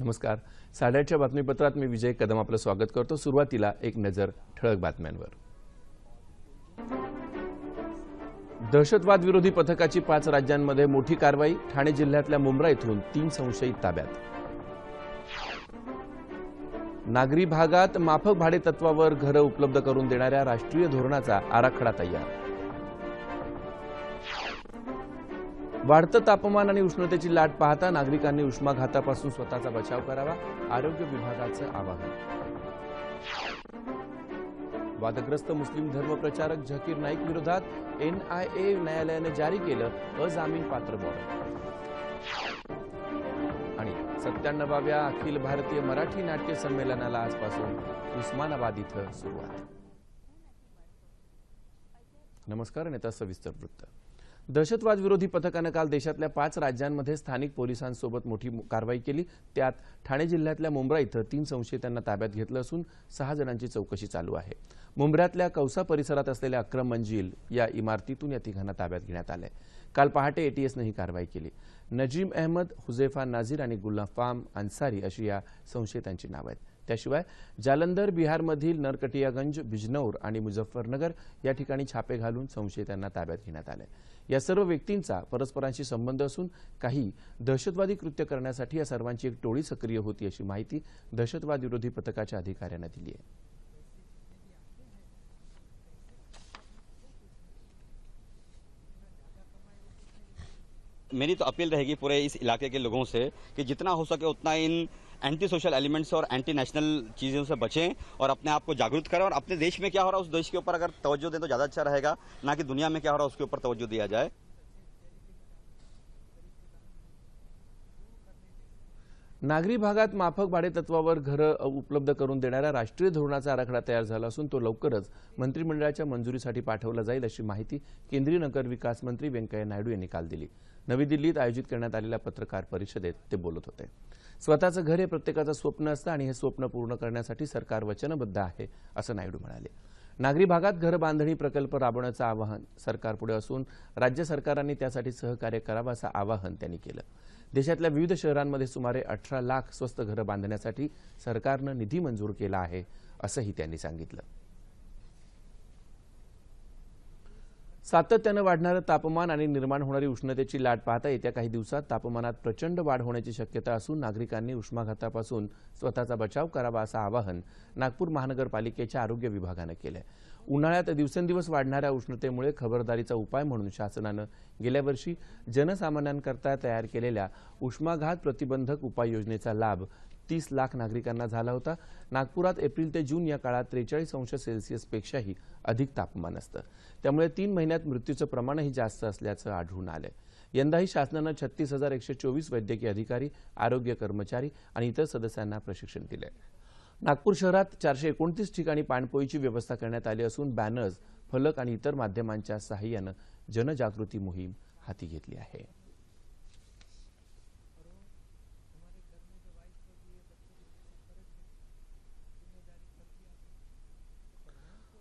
नमस्कार. 8:30च्या बातमीपत्रात मी विजय कदम आपलं स्वागत करतो. सुरुवातीला एक नजर ठळक बातम्यांवर. दहशतवाद विरोधी पथकाची 5 राज्यांमध्ये मोठी कारवाई. ठाणे जिल्ह्यातल्या मुंब्रा येथून 3 संशयित ताब्यात. नागरी भागात माफक भाडे तत्वावर घरं उपलब्ध करून देणाऱ्या राष्ट्रीय धोरणाचा आराखडा तयार. वाढतं तापमान आणि उष्णतेची लाट पाहता नागरिकांनी उष्माघातापासून स्वतःचा बचाव करावा, आरोग्य विभागाचं आवाहन. वादग्रस्त मुस्लिम धर्मप्रचारक झकीर नाईक विरोधात NIA न्यायालयाने जारी केलं अजामीनपात्र वॉरंट. आणि 97व्या अखिल भारतीय मराठी नाट्य संमेलनाला आजपासून उस्मानाबाद इथं सुरुवात. नमस्कार. नेता सविस्तर वृत्त. दहशतवाद विरोधी पथकाने काल देशातल्या 5 राज्यांमध्ये स्थानिक पोलिसांसोबत मोठी कारवाई केली. त्यात ठाणे जिल्ह्यातल्या मुंब्रा इथं 3 संशयितांना ताब्यात घेतलं असून 6 जणांची चौकशी चालू आहे. मुंब्र्यातल्या कौसा परिसरात असलेल्या अक्रम मंजिल या इमारतीतून या तिघांना ताब्यात घेण्यात आलंय. काल पहाटे ATSने ही कारवाई केली. नजीम अहमद, हुझैफा नाझीर आणि गुलाफाम अन्सारी अशी या संशयितांची नावं आहेत. त्याशिवाय जालंधर, बिहारमधील नरकटियागंज, बिजनौर आणि मुझफ्फरनगर या ठिकाणी छापे घालून संशयितांना ताब्यात घेण्यात आले. या सर्व व्यक्तींचा परस्परांशी संबंध असून काही दहशतवादी कृत्य करण्यासाठी या सर्वांची एक टोळी सक्रिय होती अशी माहिती दहशतवाद विरोधी पथकाच्या अधिकाऱ्यांना दिली आहे. मेरी तो अपील रहेगी पूरे इस इलाके के लोगों से कि जितना हो सके उतना इन एंटी सोशल एलिमेंट्स और एंटी नेशनल चीज़ों से बचें और अपने आप को जागरूक करें और अपने देश में क्या हो रहा है उस देश के ऊपर अगर तवज्जो दें तो ज़्यादा अच्छा रहेगा, ना कि दुनिया में क्या हो रहा है उसके ऊपर तवज्जो दिया जाए. नागरी भागात माफक भाडे तत्वावर घरं उपलब्ध करून देणाऱ्या राष्ट्रीय धोरणाचा आराखडा तयार झाला असून तो लवकरच मंत्रिमंडळाच्या मंजुरीसाठी पाठवला जाईल अशी माहिती केंद्रीय नगर विकास मंत्री व्यंकय्या नायडू यांनी काल दिली. नवी दिल्लीत आयोजित करण्यात आलेल्या पत्रकार परिषदेत ते बोलत होते. स्वतःचं घर हे प्रत्येकाचं स्वप्न असतं आणि हे स्वप्न पूर्ण करण्यासाठी सरकार वचनबद्ध आहे असं नायडू म्हणाले. नागरी भागात घर बांधणी प्रकल्प राबवण्याचं आवाहन सरकारपुढे असून राज्य सरकारांनी त्यासाठी सहकार्य करावं असं आवाहन त्यांनी केलं. देशातल्या विविध शहरांमध्ये सुमारे 18 लाख स्वस्त घरं बांधण्यासाठी सरकारनं निधी मंजूर केला आहे असंही त्यांनी सांगितलं. सातत्यानं वाढणारं तापमान आणि निर्माण होणारी उष्णतेची लाट पाहता येत्या काही दिवसात तापमानात प्रचंड वाढ होण्याची शक्यता असून नागरिकांनी उष्माघातापासून स्वतःचा बचाव करावा असं आवाहन नागपूर महानगरपालिकेच्या आरोग्य विभागानं केलंय. उन्हाळ्यात दिवसेंदिवस वाढणाऱ्या उष्णतेमुळे खबरदारीचा उपाय म्हणून शासनानं गेल्या वर्षी जनसामान्यांकरता तयार केलेल्या उष्माघात प्रतिबंधक उपाययोजनेचा लाभ 30 लाख नागरिकांना झाला होता. नागपुरात एप्रिल ते जून या काळात 43 अंश सेल्सिअसपेक्षाही अधिक तापमान असतं. त्यामुळे 3 महिन्यात मृत्यूचं प्रमाणही जास्त असल्याचं आढळून आलंय. यंदाही शासनानं 36,124 वैद्यकीय अधिकारी, आरोग्य कर्मचारी आणि इतर सदस्यांना प्रशिक्षण दिलंय. नागपूर शहरात 429 ठिकाणी पाणपोईची व्यवस्था करण्यात आली असून बॅनर्स, फलक आणि इतर माध्यमांच्या सहाय्यानं जनजागृती मोहीम हाती घेतली आहे.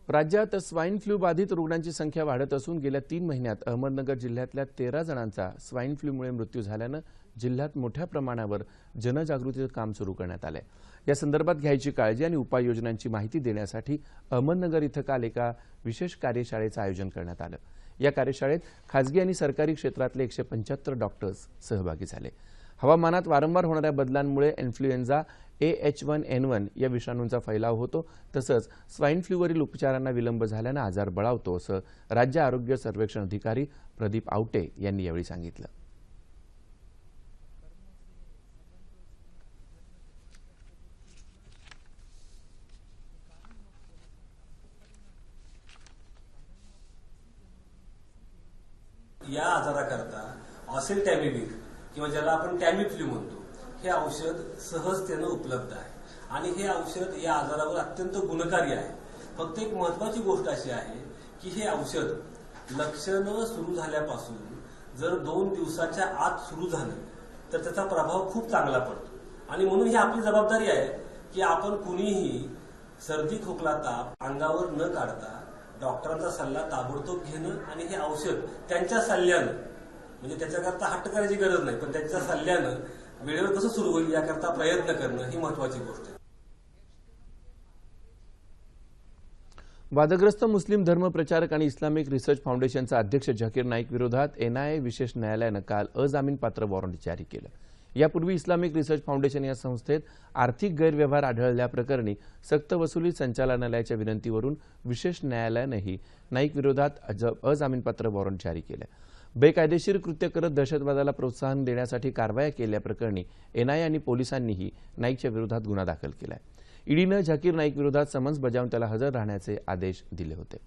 राज्यात स्वाईन फ्लू बाधित रुग्णांची संख्या वाढत असून गेल्या 3 महिन्यात अहमदनगर जिल्ह्यातल्या 13 जणांचा स्वाईन फ्लूमुळे मृत्यू झाल्यानं जिल्ह्यात मोठ्या प्रमाणावर जनजागृतीचं काम सुरू करण्यात आलंय. या संदर्भात घ्यायची काळजी आणि उपाययोजनांची माहिती देण्यासाठी अहमदनगर इथं काल एका विशेष कार्यशाळेचं आयोजन करण्यात आलं. या कार्यशाळेत खासगी आणि सरकारी क्षेत्रातले 175 डॉक्टर्स सहभागी झाले. हवामानात वारंवार होणाऱ्या बदलांमुळे इन्फ्लुएन्झा AH1N1 या विषाणूंचा फैलाव होतो. तसंच स्वाईन फ्लूवरील उपचारांना विलंब झाल्यानं आजार बळावतो असं राज्य आरोग्य सर्वेक्षण अधिकारी प्रदीप आवटे यांनी यावेळी सांगितलं. या आजाराकरता ऑसेल्टॅमिविर किंवा ज्याला आपण टॅमिफ्लू म्हणतो हे औषध सहजतेनं उपलब्ध आहे आणि हे औषध या आजारावर अत्यंत गुणकारी आहे. फक्त एक महत्वाची गोष्ट अशी आहे की हे औषध लक्षणं सुरू झाल्यापासून जर 2 दिवसाच्या आत सुरू झालं तर त्याचा प्रभाव खूप चांगला पडतो आणि म्हणून ही आपली जबाबदारी आहे की आपण कुणीही सर्दी, खोकला, ताप अंगावर न काढता डॉक्टरांचा सल्ला ताबडतोब घेणं आणि हे औषध त्यांच्या सल्ल्यानं म्हणजे त्याच्याकरता हट्ट करायची गरज नाही पण त्यांच्या सल्ल्यानं वेळेवर कसं सुरू होईल याकरता प्रयत्न करणं ही महत्वाची गोष्ट आहे. वादग्रस्त मुस्लिम धर्म प्रचारक आणि इस्लामिक रिसर्च फाउंडेशनचा अध्यक्ष झाकीर नाईक विरोधात एनआयए विशेष न्यायालयानं काल अजामीनपात्र वॉरंट जारी केलं. यापूर्वी इस्लामिक रिसर्च फाउंडेशन या संस्थेत आर्थिक गैरव्यवहार आढळल्याप्रकरणी सक्तवसुली संचालनालयाच्या विनंतीवरून विशेष न्यायालयानंही नाईक विरोधात अजामीनपात्र वॉरंट जारी केलं. बेकायदेशीर कृत्य करत दहशतवादाला प्रोत्साहन देण्यासाठी कारवाया केल्याप्रकरणी एनआयए आणि पोलिसांनीही नाईकच्या विरोधात गुन्हा दाखल केलाय. ईडीनं झाकीर नाईक विरोधात समन्स बजावून त्याला हजर राहण्याचे आदेश दिले होते.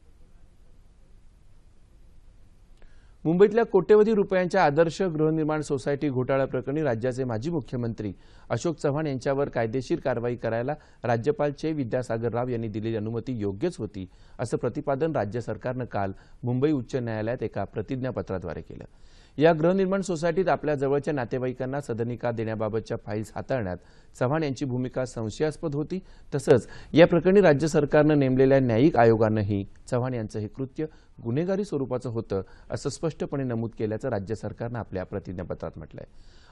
मुंबईतल्या कोट्यवधी रुपयांच्या आदर्श गृहनिर्माण सोसायटी घोटाळा प्रकरणी राज्याचे माजी मुख्यमंत्री अशोक चव्हाण यांच्यावर कायदेशीर कारवाई करायला राज्यपाल चे विद्यासागर राव यांनी दिलेली अनुमती योग्यच होती, असं प्रतिपादन राज्य सरकारनं काल मुंबई उच्च न्यायालयात एका प्रतिज्ञापत्राद्वारे केलं. या गृहनिर्माण सोसायटीत आपल्या जवळच्या नातेवाईकांना सदनिका देण्याबाबतच्या फाईल्स हाताळण्यात चव्हाण यांची भूमिका संशयास्पद होती. तसंच या प्रकरणी राज्य सरकारनं नेमलेल्या न्यायिक आयोगानंही चव्हाण यांचं हे कृत्य गुन्हेगारी स्वरूपाचं होतं, असं स्पष्टपणे नमूद केल्याचं राज्य सरकारनं आपल्या प्रतिज्ञापत्रात म्हटलंय.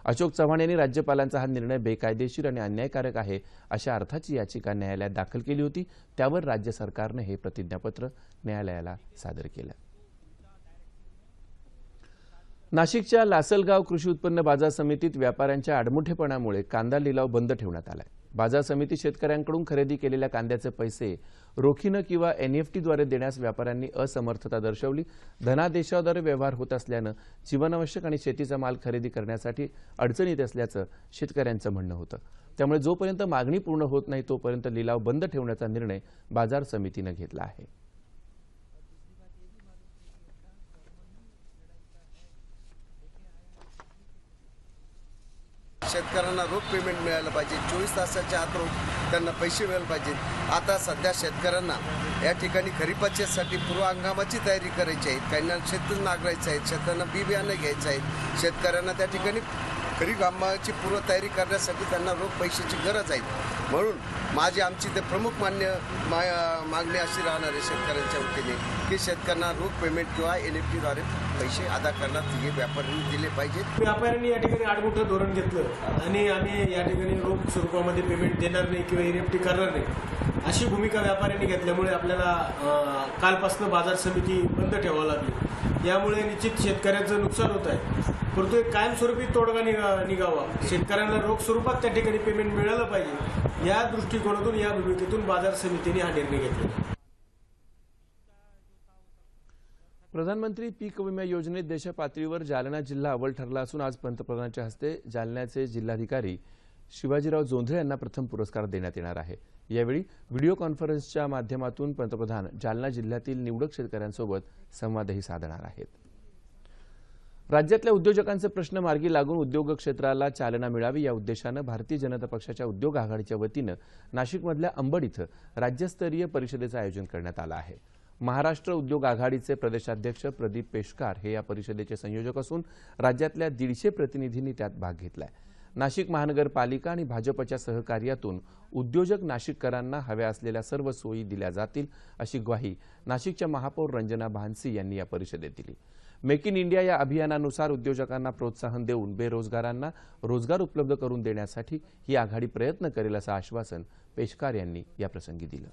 अशोक चव्हाण यांनी राज्यपालांचा हा निर्णय बेकायदेशीर आणि अन्यायकारक आहे अशा अर्थाची याचिका न्यायालयात दाखल केली होती. त्यावर राज्य सरकारनं हे प्रतिज्ञापत्र न्यायालयाला सादर केलं. नाशिकच्या लासलगाव कृषी उत्पन्न बाजार समितीत व्यापाऱ्यांच्या आडमुठेपणामुळे कांदा लिलाव बंद ठेवण्यात आलाय. बाजार समिती शेतकऱ्यांकडून खरेदी केलेल्या कांद्याचे पैसे रोखीनं किंवा एनईएफटीद्वारे देण्यास व्यापाऱ्यांनी असमर्थता दर्शवली. धनादेशाद्वारे व्यवहार होत असल्यानं जीवनावश्यक आणि शेतीचा माल खरेदी करण्यासाठी अडचण येत असल्याचं शेतकऱ्यांचं म्हणणं होतं. त्यामुळे जोपर्यंत मागणी पूर्ण होत नाही तोपर्यंत लिलाव बंद ठेवण्याचा निर्णय बाजार समितीनं घेतला आहे. शेतकऱ्यांना रोख पेमेंट मिळालं पाहिजे. 24 तासाच्या आत रोख त्यांना पैसे मिळाले पाहिजेत. आता सध्या शेतकऱ्यांना या ठिकाणी खरीपाच्यासाठी पूर्व हंगामाची तयारी करायची आहे. काहींना शेतच नांगरायचं आहे, शेतकऱ्यांना बी बियाणं घ्यायचं आहे. शेतकऱ्यांना त्या ठिकाणी खरीप हंगामाची पूर्वतयारी करण्यासाठी त्यांना रोख पैशाची गरज आहे. म्हणून आमची ते प्रमुख मागणी अशी राहणार आहे शेतकऱ्यांच्या वतीने की शेतकऱ्यांना रोख पेमेंट किंवा एनईएफटीद्वारे पैसे अदा करण्यात हे व्यापाऱ्यांनी दिले पाहिजेत. व्यापाऱ्यांनी या ठिकाणी आडमुठं धोरण घेतलं आणि आम्ही या ठिकाणी रोख स्वरूपामध्ये पेमेंट देणार नाही किंवा एनईएफटी करणार नाही अशी भूमिका व्यापाऱ्यांनी घेतल्यामुळे आपल्याला कालपासून बाजार समिती बंद ठेवावी लागली. यामुळे निश्चित शेतकऱ्यांचं नुकसान होत आहे. परंतु एक कायमस्वरूपी तोडगा निघावा, शेतकऱ्यांना रोख स्वरूपात त्या ठिकाणी पेमेंट मिळालं पाहिजे या दृष्टिकोनातून या भूमिकेतून बाजार समितीने हा निर्णय घेतला. प्रधानमंत्री पीक विमा योजनेत देशपातळीवर जालना जिल्हा अव्वल ठरला असून आज पंतप्रधानांच्या हस्ते जालन्याचे जिल्हाधिकारी शिवाजीराव जोंधळे यांना प्रथम पुरस्कार देण्यात येणार आहे. यावेळी व्हिडिओ कॉन्फरन्सच्या माध्यमातून पंतप्रधान जालना जिल्ह्यातील निवडक शेतकऱ्यांसोबत संवादही साधणार आहेत. राज्यातल्या उद्योजकांचे प्रश्न मार्गी लागून उद्योग क्षेत्राला चालना मिळावी या उद्देशानं भारतीय जनता पक्षाच्या उद्योग आघाडीच्या वतीनं नाशिकमधल्या अंबड इथं राज्यस्तरीय परिषदेचं आयोजन करण्यात आलं आहे. महाराष्ट्र उद्योग आघाडीचे प्रदेशाध्यक्ष प्रदीप पेशकार हे या परिषदेचे संयोजक असून राज्यातल्या 150 प्रतिनिधींनी त्यात भाग घेतलाय. नाशिक महानगरपालिका आणि भाजपच्या सहकार्यातून उद्योजक नाशिककरांना हव्या असलेल्या सर्व सोयी दिल्या जातील अशी ग्वाही नाशिकच्या महापौर रंजना भानसी यांनी या परिषदेत दिली. मेक इन इंडिया या अभियानानुसार उद्योजकांना प्रोत्साहन देऊन बेरोजगारांना रोजगार उपलब्ध करून देण्यासाठी ही आघाडी प्रयत्न करेल असं आश्वासन पेशकार यांनी याप्रसंगी दिलं.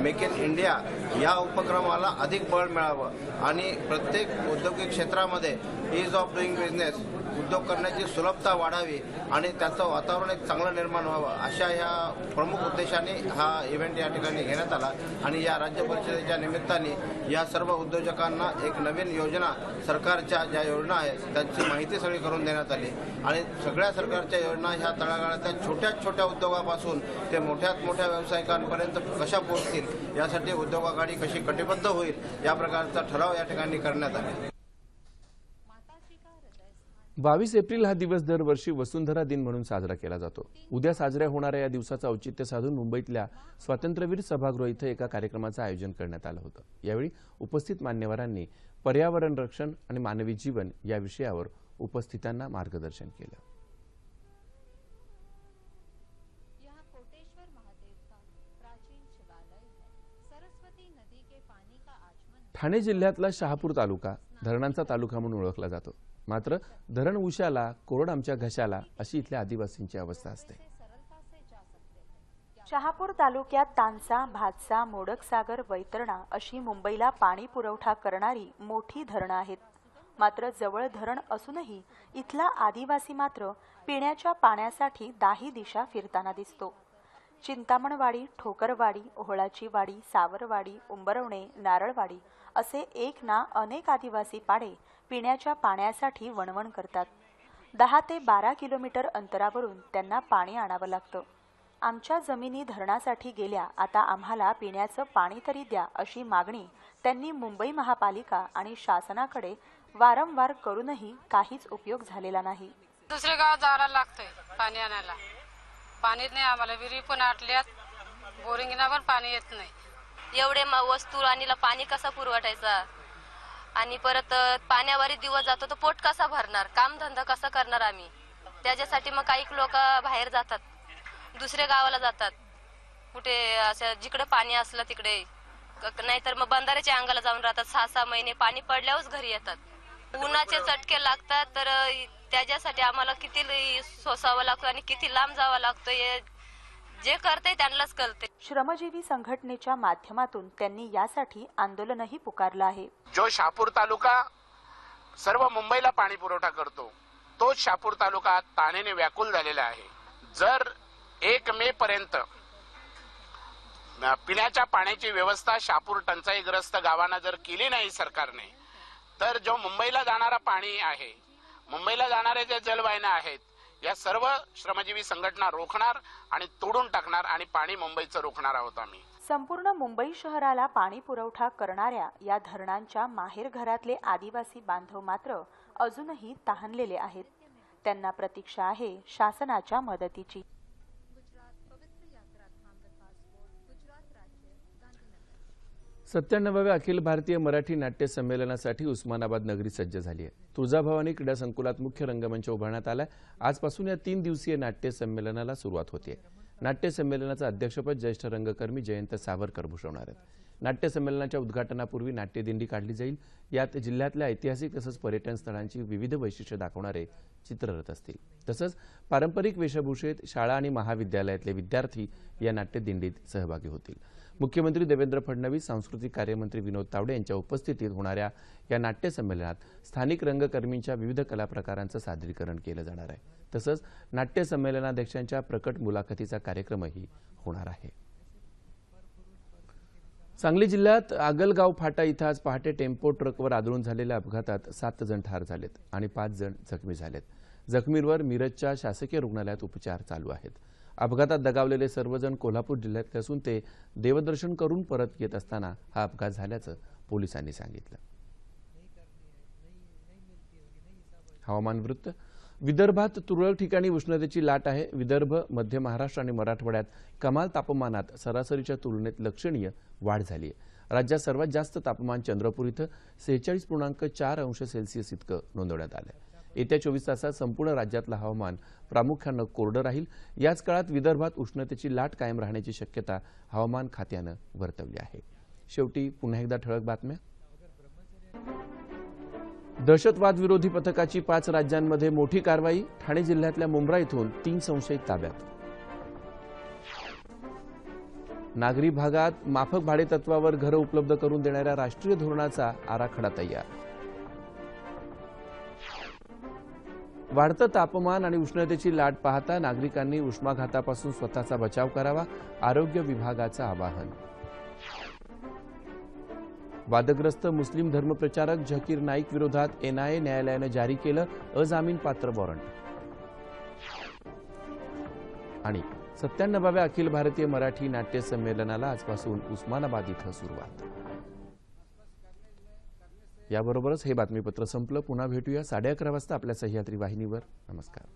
मेक इन इंडिया या उपक्रमाला अधिक बळ मिळावं आणि प्रत्येक औद्योगिक क्षेत्रामध्ये ईज ऑफ डुईंग बिझनेस उद्योग करण्याची सुलभता वाढावी आणि त्याचं वातावरण एक चांगलं निर्माण व्हावं अशा ह्या प्रमुख उद्देशाने हा इव्हेंट या ठिकाणी घेण्यात आला. आणि या राज्य परिषदेच्या निमित्ताने या सर्व उद्योजकांना एक नवीन योजना सरकारच्या ज्या योजना आहेत त्यांची माहिती सगळी करून देण्यात आली आणि सगळ्या सरकारच्या योजना ह्या तळागाळातल्या छोट्या छोट्या उद्योगापासून ते मोठ्यात मोठ्या व्यावसायिकांपर्यंत कशा पोहोचतील यासाठी उद्योग आघाडी कशी कटिबद्ध होईल या प्रकारचा ठराव या ठिकाणी करण्यात आला. 22 एप्रिल हा दिवस दरवर्षी वसुंधरा दिन म्हणून साजरा केला जातो. उद्या साजऱ्या होणाऱ्या या दिवसाचं औचित्य साधून मुंबईतल्या स्वातंत्र्यवीर सभागृह इथं एका कार्यक्रमाचं आयोजन करण्यात आलं होतं. यावेळी उपस्थित मान्यवरांनी पर्यावरण रक्षण आणि मानवी जीवन या विषयावर उपस्थितांना मार्गदर्शन केलं. यहाँ कोटेश्वर महादेव का प्राचीन शिवालय है. ठाणे जिल्ह्यातला शहापूर तालुका धरणांचा तालुका म्हणून ओळखला जातो. मात्र धरण उशाला कोरड आमच्या घशाला अशी इथल्या आदिवासींची अवस्था असते. शहापूर तालुक्यात तानसा, भातसा, मोडकसागर, वैतरणा अशी मुंबईला पाणी पुरवठा करणारी मोठी धरणं आहेत. मात्र जवळ धरण असूनही इथला आदिवासी मात्र पिण्याच्या पाण्यासाठी दाही दिशा फिरताना दिसतो. चिंतामणवाडी, ठोकरवाडी, ओहळाची वाडी, सावरवाडी, उंबरवणे, नारळवाडी असे एक ना अनेक आदिवासी पाडे पिण्याच्या पाण्यासाठी वणवण करतात. 10 ते 12 किलोमीटर अंतरावरून त्यांना पाणी आणावं लागतं. आमच्या जमिनी धरणासाठी गेल्या, आता आम्हाला पिण्याचं पाणी तरी द्या अशी मागणी त्यांनी मुंबई महापालिका आणि शासनाकडे वारंवार करूनही काहीच उपयोग झालेला नाही. दुसऱ्या गावात जायला लागतंय पाणी आणायला. पाणीच नाही आम्हाला. विहिरी पण आटल्यात, बोरिंगला पण पाणी येत नाही. एवढे वस्तू आणीला पाणी कसा पुरवठायचा आणि परत पाण्यावर दिवस जातो तर पोट कसा भरणार, काम धंदा कसा करणार आम्ही. त्याच्यासाठी मग काही लोक बाहेर जातात, दुसऱ्या गावाला जातात, कुठे असं जिकडे पाणी असलं तिकडे, नाहीतर मग बंधाऱ्याच्या अंगाला जाऊन राहतात. 6-6 महिने पाणी पडल्यावरच घरी येतात. उन्हाचे चटके लागतात तर त्याच्यासाठी आम्हाला किती सोसावं लागतं आणि किती लांब जावं लागतं हे जे करते त्यांनाच कळते. श्रमजीवी संघटनेच्या माध्यमातून त्यांनी यासाठी आंदोलनही पुकारलं आहे. जो शहापूर तालुका सर्व मुंबईला पाणी पुरवठा करतो तोच शहापूर तालुका ताणेने व्याकुल झालेला आहे. जर 1 मे पर्यंत पिण्याच्या पाण्याची व्यवस्था शहापूर टंचाईग्रस्त गावांना जर केली नाही सरकारने, तर जो मुंबईला जाणारा पाणी आहे, मुंबईला जाणारे जे जलवाहिन्या आहेत, या सर्व श्रमजीवी संघटना रोखणार आणि तोडून टाकणार आणि पाणी मुंबईचं रोखणार आहोत आम्ही. संपूर्ण मुंबई शहराला पाणी पुरवठा करणाऱ्या या धरणांच्या माहेर घरातले आदिवासी बांधव मात्र अजूनही तहानलेले आहेत. त्यांना प्रतीक्षा आहे शासनाच्या मदतीची. 97व्या अखिल भारतीय मराठी नाट्य संमेलनासाठी उस्मानाबाद नगरी सज्ज झाली आहे. तुळजाभवानी क्रीडा संकुलात मुख्य रंगमंच उभारण्यात आलाय. आजपासून या 3 दिवसीय नाट्य संमेलनाला सुरुवात होते. नाट्य संमेलनाचं अध्यक्षपद ज्येष्ठ रंगकर्मी जयंत सावरकर भूषवणार आहेत. नाट्य संमेलनाच्या उद्घाटनापूर्वी नाट्यदिंडी काढली जाईल. यात जिल्ह्यातल्या ऐतिहासिक तसंच पर्यटन स्थळांची विविध वैशिष्ट्ये दाखवणारे चित्ररथ असतील. तसंच पारंपरिक वेशभूषेत शाळा आणि महाविद्यालयातले विद्यार्थी या नाट्यदिंडीत सहभागी होतील. मुख्यमंत्री देवेंद्र फडणवीस, सांस्कृतिक कार्यमंत्री विनोद तावडे यांच्या उपस्थितीत होणाऱ्या या नाट्य संमेलनात स्थानिक रंगकर्मींच्या विविध कला प्रकारांचं सादरीकरण केलं जाणार आहे. तसंच नाट्य संमेलनाध्यक्षांच्या प्रकट मुलाखतीचा कार्यक्रमही होणार आहे. सांगली जिल्ह्यात आगलगाव फाटा इथं आज पहाटे टेम्पो ट्रकवर आदळून झालेल्या अपघातात 7 जण ठार झालेत आणि 5 जण जखमी झालेत. जखमींवर मिरजच्या शासकीय रुग्णालयात उपचार चालू आहेत. अपघातात दगावलेले सर्वजण कोल्हापूर जिल्ह्यातले असून ते देवदर्शन करून परत येत असताना हा अपघात झाल्याचं पोलिसांनी सांगितलं. हवामान वृत्त. विदर्भात तुरळक ठिकाणी उष्णतेची लाट आहे. विदर्भ, मध्य महाराष्ट्र आणि मराठवाड्यात कमाल तापमानात सरासरीच्या तुलनेत लक्षणीय वाढ झाली आहे. राज्यात सर्वात जास्त तापमान चंद्रपूर इथं 46.4 अंश सेल्सिअस इतकं नोंदवण्यात आलं. येत्या 24 तासात संपूर्ण राज्यातलं हवामान प्रामुख्यानं कोरडं राहील. याच काळात विदर्भात उष्णतेची लाट कायम राहण्याची शक्यता हवामान खात्यानं वर्तवली आहे. शेवटी पुन्हा एकदा ठळक बातम्या. दहशतवाद विरोधी पथकाची 5 राज्यांमध्ये मोठी कारवाई. ठाणे जिल्ह्यातल्या मुंब्रा इथून 3 संशयित ताब्यात. नागरी भागात माफक भाडेतत्वावर घरं उपलब्ध करून देणाऱ्या राष्ट्रीय धोरणाचा आराखडा तयार. वाढतं तापमान आणि उष्णतेची लाट पाहता नागरिकांनी उष्माघातापासून स्वतःचा बचाव करावा, आरोग्य विभागाचं आवाहन. वादग्रस्त मुस्लिम धर्मप्रचारक झकीर नाईक विरोधात NIA न्यायालयानं जारी केलं अजामीनपात्र वॉरंट. आणि 97व्या अखिल भारतीय मराठी नाट्य संमेलनाला आजपासून उस्मानाबाद इथं सुरुवात. याबरोबरच हे बातमीपत्र संपलं. पुन्हा भेटूया 11:30 वाजता आपल्या सह्याद्री वाहिनीवर. नमस्कार.